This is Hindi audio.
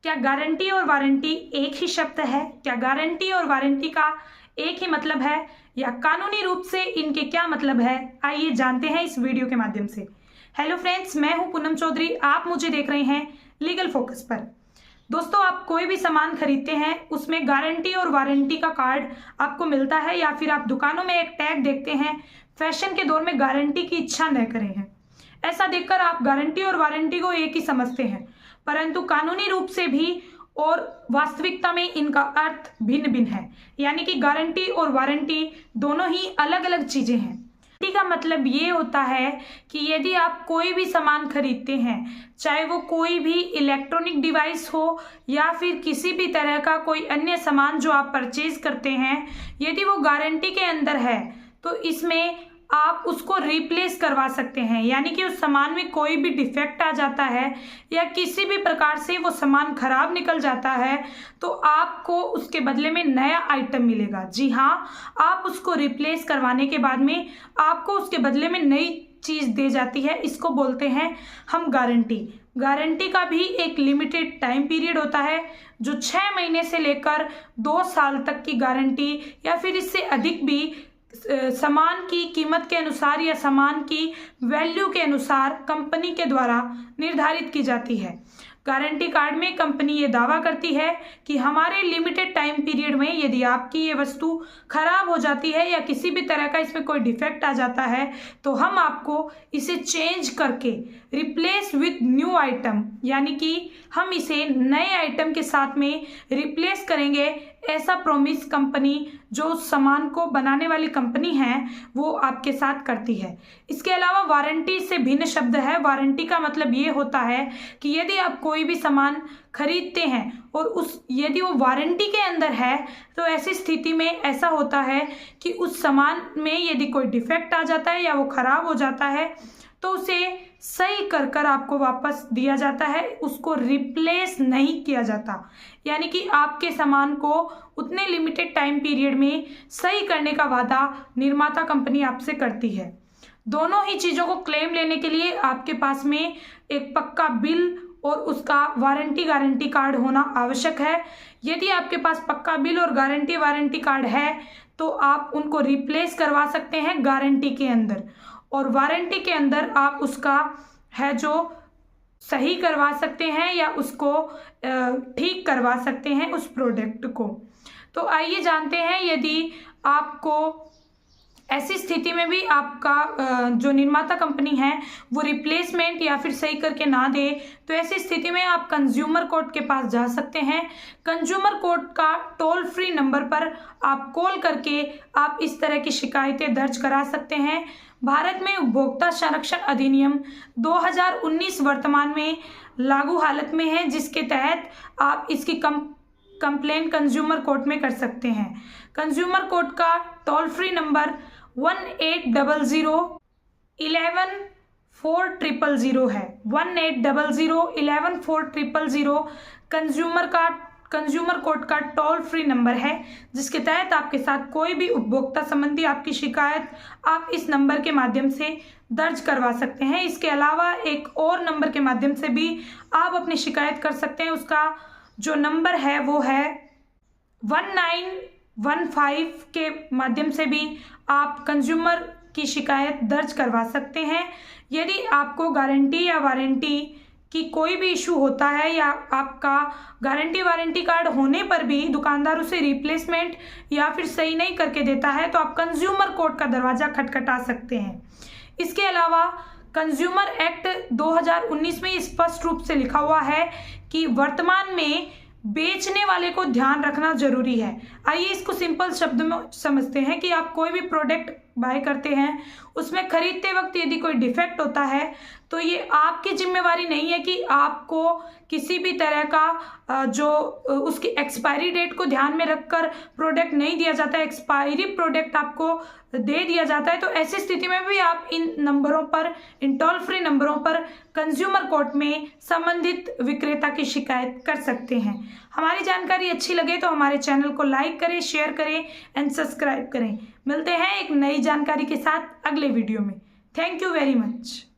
क्या गारंटी और वारंटी एक ही शब्द है? क्या गारंटी और वारंटी का एक ही मतलब है, या कानूनी रूप से इनके क्या मतलब है? आइए जानते हैं इस वीडियो के माध्यम से। हेलो फ्रेंड्स, मैं हूं पूनम चौधरी। आप मुझे देख रहे हैं लीगल फोकस पर। दोस्तों, आप कोई भी सामान खरीदते हैं उसमें गारंटी और वारंटी का कार्ड आपको मिलता है, या फिर आप दुकानों में एक टैग देखते हैं। फैशन के दौर में गारंटी की इच्छा न करें हैं, ऐसा देखकर आप गारंटी और वारंटी को एक ही समझते हैं, परंतु कानूनी रूप से भी और वास्तविकता में इनका अर्थ भिन्न भिन्न है। यानी कि गारंटी और वारंटी दोनों ही अलग अलग चीजें हैं। गारंटी का मतलब ये होता है कि यदि आप कोई भी सामान खरीदते हैं, चाहे वो कोई भी इलेक्ट्रॉनिक डिवाइस हो या फिर किसी भी तरह का कोई अन्य सामान जो आप परचेज करते हैं, यदि वो गारंटी के अंदर है तो इसमें आप उसको रिप्लेस करवा सकते हैं। यानी कि उस सामान में कोई भी डिफेक्ट आ जाता है या किसी भी प्रकार से वो सामान खराब निकल जाता है तो आपको उसके बदले में नया आइटम मिलेगा। जी हाँ, आप उसको रिप्लेस करवाने के बाद में आपको उसके बदले में नई चीज़ दे जाती है। इसको बोलते हैं हम गारंटी। गारंटी का भी एक लिमिटेड टाइम पीरियड होता है, जो 6 महीने से लेकर 2 साल तक की गारंटी या फिर इससे अधिक भी सामान की कीमत के अनुसार या सामान की वैल्यू के अनुसार कंपनी के द्वारा निर्धारित की जाती है। गारंटी कार्ड में कंपनी ये दावा करती है कि हमारे लिमिटेड टाइम पीरियड में यदि आपकी ये वस्तु खराब हो जाती है या किसी भी तरह का इसमें कोई डिफेक्ट आ जाता है तो हम आपको इसे चेंज करके रिप्लेस विथ न्यू आइटम, यानी कि हम इसे नए आइटम के साथ में रिप्लेस करेंगे। ऐसा प्रॉमिस कंपनी, जो सामान को बनाने वाली कंपनी है, वो आपके साथ करती है। इसके अलावा वारंटी से भिन्न शब्द है। वारंटी का मतलब ये होता है कि यदि आप कोई भी सामान खरीदते हैं और यदि वो वारंटी के अंदर है तो ऐसी स्थिति में ऐसा होता है कि उस सामान में यदि कोई डिफेक्ट आ जाता है या वो खराब हो जाता है तो उसे सही कर आपको वापस दिया जाता है, उसको रिप्लेस नहीं किया जाता। यानी कि आपके सामान को उतने लिमिटेड टाइम पीरियड में सही करने का वादा निर्माता कंपनी आपसे करती है। दोनों ही चीज़ों को क्लेम लेने के लिए आपके पास में एक पक्का बिल और उसका वारंटी गारंटी कार्ड होना आवश्यक है। यदि आपके पास पक्का बिल और गारंटी वारंटी कार्ड है तो आप उनको रिप्लेस करवा सकते हैं गारंटी के अंदर, और वारंटी के अंदर आप उसका है जो सही करवा सकते हैं या उसको ठीक करवा सकते हैं उस प्रोडक्ट को। तो आइए जानते हैं, यदि आपको ऐसी स्थिति में भी आपका जो निर्माता कंपनी है वो रिप्लेसमेंट या फिर सही करके ना दे तो ऐसी स्थिति में आप कंज्यूमर कोर्ट के पास जा सकते हैं। कंज्यूमर कोर्ट का टोल फ्री नंबर पर आप कॉल करके आप इस तरह की शिकायतें दर्ज करा सकते हैं। भारत में उपभोक्ता संरक्षण अधिनियम 2019 वर्तमान में लागू हालत में है, जिसके तहत आप इसकी कंप्लेन कंज्यूमर कोर्ट में कर सकते हैं। कंज्यूमर कोर्ट का टोल फ्री नंबर 1800-11-4000 है। 1800-11-4000 कंज्यूमर कोर्ट का टोल फ्री नंबर है, जिसके तहत आपके साथ कोई भी उपभोक्ता संबंधी आपकी शिकायत आप इस नंबर के माध्यम से दर्ज करवा सकते हैं। इसके अलावा एक और नंबर के माध्यम से भी आप अपनी शिकायत कर सकते हैं। उसका जो नंबर है वो है 1915 के माध्यम से भी आप कंज्यूमर की शिकायत दर्ज करवा सकते हैं। यदि आपको गारंटी या वारंटी कि कोई भी इशू होता है या आपका गारंटी वारंटी कार्ड होने पर भी दुकानदार उसे रिप्लेसमेंट या फिर सही नहीं करके देता है तो आप कंज्यूमर कोर्ट का दरवाज़ा खटखटा सकते हैं। इसके अलावा कंज्यूमर एक्ट 2019 में स्पष्ट रूप से लिखा हुआ है कि वर्तमान में बेचने वाले को ध्यान रखना जरूरी है। आइए इसको सिंपल शब्द में समझते हैं कि आप कोई भी प्रोडक्ट बाय करते हैं, उसमें खरीदते वक्त यदि कोई डिफेक्ट होता है तो ये आपकी जिम्मेवारी नहीं है कि आपको किसी भी तरह का जो उसकी एक्सपायरी डेट को ध्यान में रखकर प्रोडक्ट नहीं दिया जाता है, एक्सपायरी प्रोडक्ट आपको दे दिया जाता है। तो ऐसी स्थिति में भी आप इन नंबरों पर, इन टोल फ्री नंबरों पर कंज्यूमर कोर्ट में संबंधित विक्रेता की शिकायत कर सकते हैं। हमारी जानकारी अच्छी लगे तो हमारे चैनल को लाइक करें, शेयर करें एंड सब्सक्राइब करें। मिलते हैं एक नई जानकारी के साथ अगले वीडियो में। Thank you very much.